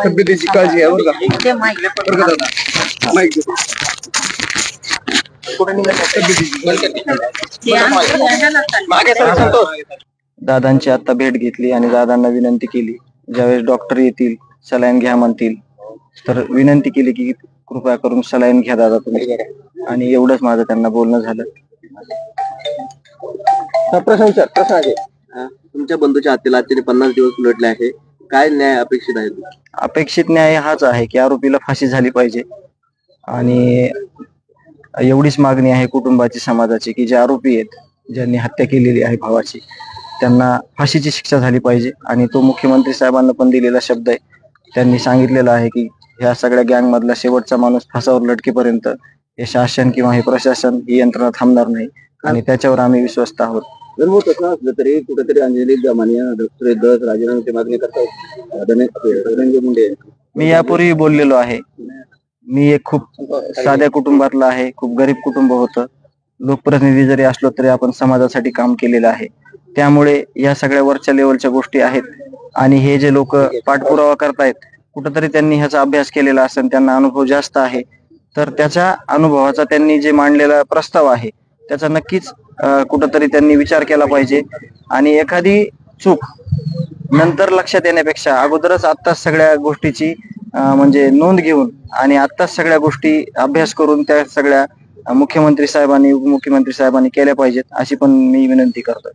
तब्येतीची काळजी घ्या बरं का. बरं का दादा, माईक दे. दादांची आता भेट घेतली आणि दादांना विनंती केली, ज्यावेळेस डॉक्टर येतील सलाईन घ्या म्हणतील तर विनंती केली की कृपया करून सलाईन घ्या दादा तुम्ही, आणि एवढंच माझं त्यांना बोलणं झालं. प्रश्न आहे. तुमच्या बंधूच्या हत्येला आजचे 50 दिवस उलटले आहे, काय न्याय अपेक्षित आहे? अपेक्षित न्याय हाच आहे की आरोपीला फाशी झाली पाहिजे, आणि एवढीच मागणी आहे कुटुंबाची, समाजाची, की जे आरोपी आहेत, ज्यांनी हत्या केलेली आहे भावाची, त्यांना फाशीची शिक्षा झाली पाहिजे. आणि तो मुख्यमंत्री साहेबांना पण दिलेला शब्द आहे. त्यांनी सांगितलेलं आहे की ह्या सगळ्या गँग मधला शेवटचा माणूस फासावर लटकेपर्यंत हे शासन किंवा हे प्रशासन ही यंत्रणा थांबणार नाही, आणि त्याच्यावर आम्ही विश्वस्त आहोत. जर होत असं असलं तरी कुठेतरी अंजली दमानी राजीनाम्याची मागणी करतात धनंजय मुंडे. मी यापूर्वी बोललेलो आहे, मी एक खूप साध्या कुटुंबातला आहे, खूप गरीब कुटुंब होतं. लोकप्रतिनिधी जरी असलो तरी आपण समाजासाठी काम केलेलं आहे. त्यामुळे या सगळ्या वरच्या लेवलच्या गोष्टी आहेत, आणि हे जे लोक पाठपुरावा करतायत कुठंतरी त्यांनी ह्याचा अभ्यास केलेला असेल, त्यांना अनुभव जास्त आहे, तर त्याच्या अनुभवाचा त्यांनी जे मांडलेला प्रस्ताव आहे त्याचा नक्कीच कुठंतरी त्यांनी विचार केला पाहिजे. आणि एखादी चूक नंतर लक्षात येण्यापेक्षा अगोदरच आत्ताच सगळ्या गोष्टीची म्हणजे नोंद घेऊन आणि आत्ताच सगळ्या गोष्टी अभ्यास करून त्या सगळ्या मुख्यमंत्री साहेबांनी, उपमुख्यमंत्री साहेबांनी केल्या पाहिजेत, अशी पण मी विनंती करतो.